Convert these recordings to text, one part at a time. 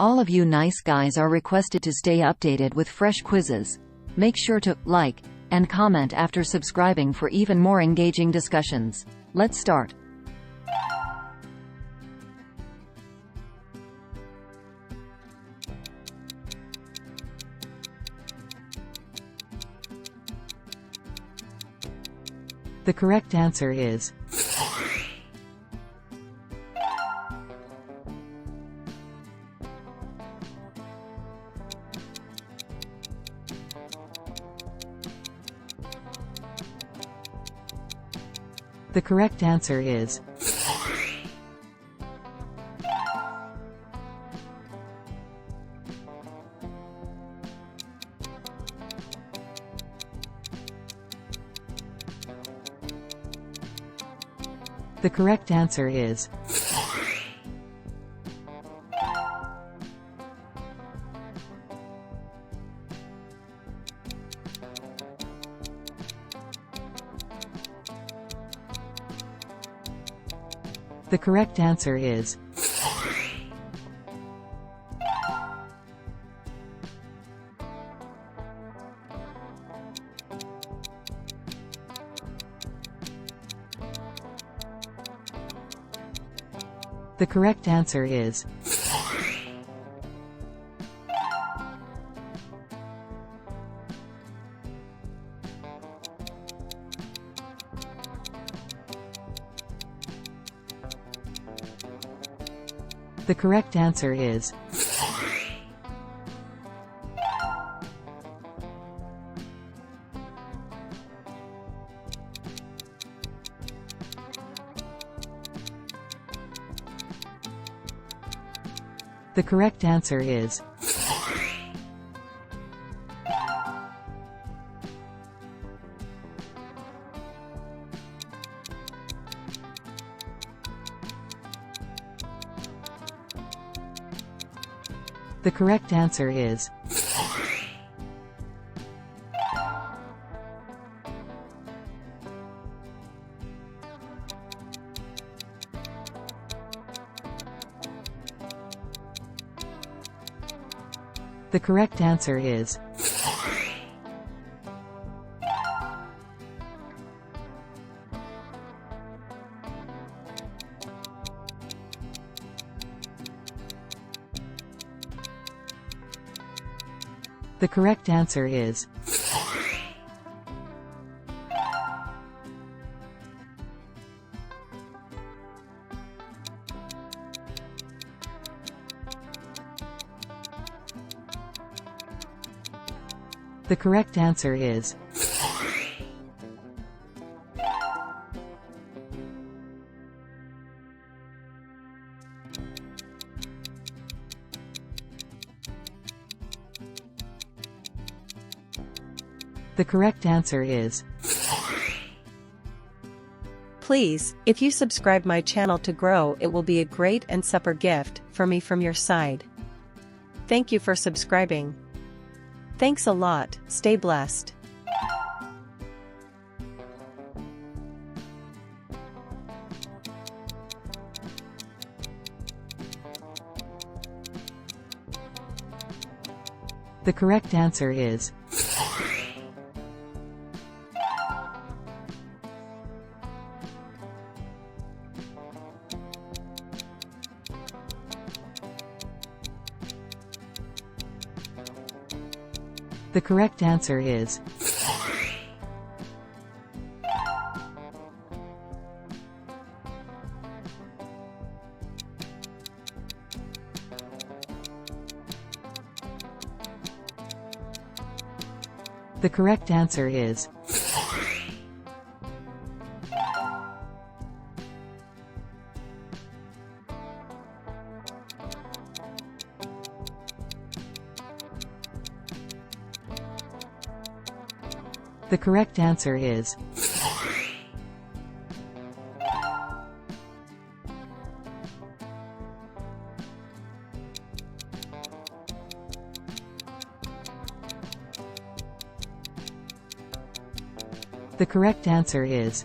All of you nice guys are requested to stay updated with fresh quizzes. Make sure to like and comment after subscribing for even more engaging discussions. Let's start. The correct answer is The correct answer is The correct answer is The correct answer is The correct answer is The correct answer is The correct answer is The correct answer is The correct answer is The correct answer is The correct answer is The correct answer is Please, if you subscribe my channel to grow, it will be a great and supper gift for me from your side. Thank you for subscribing. Thanks a lot, stay blessed. The correct answer is The correct answer is The correct answer is The correct answer is The correct answer is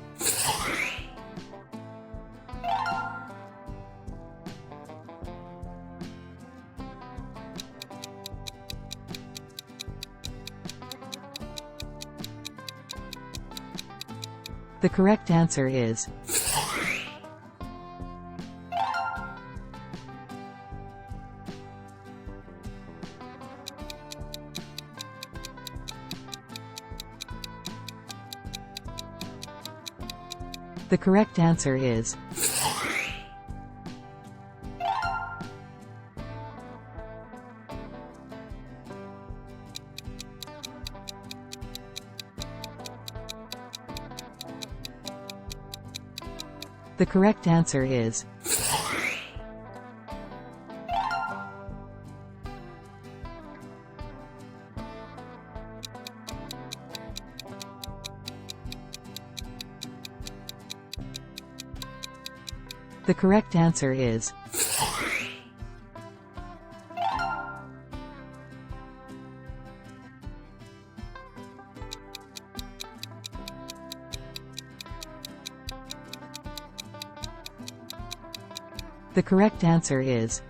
The correct answer is. The correct answer is. The correct answer is. The correct answer is. The correct answer is.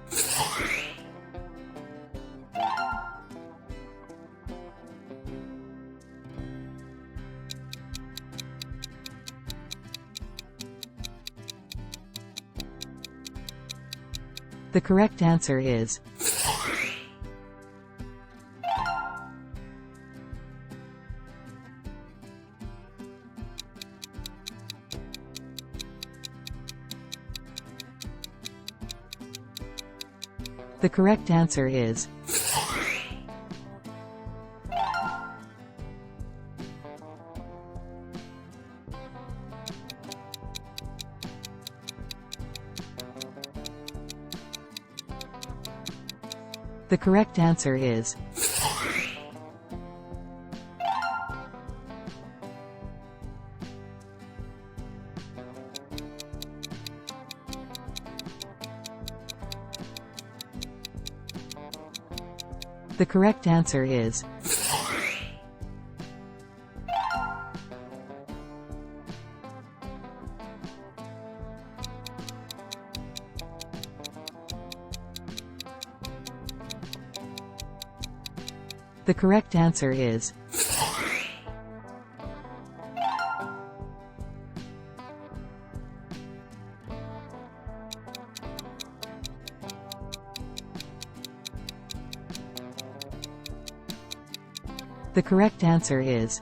The correct answer is. The correct answer is. The correct answer is. The correct answer is. The correct answer is. The correct answer is.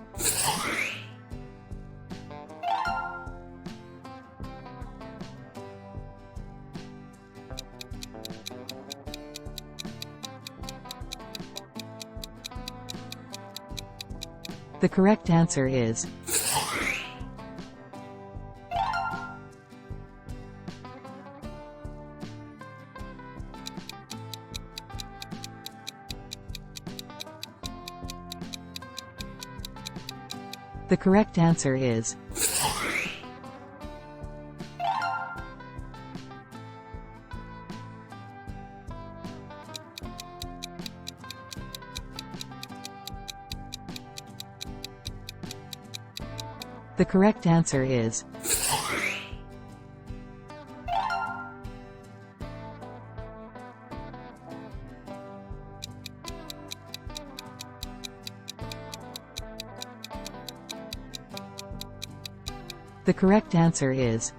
The correct answer is. The correct answer is. The correct answer is. The correct answer is.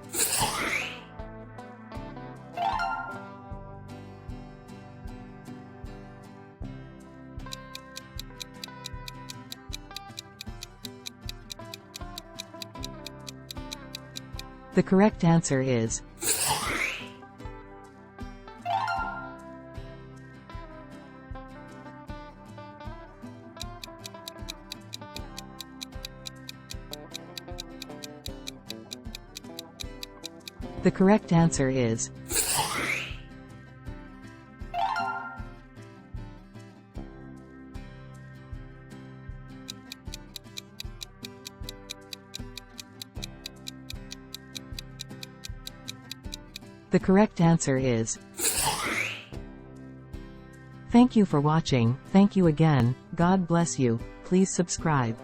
The correct answer is. The correct answer is. The correct answer is. Thank you for watching. Thank you again. God bless you. Please subscribe.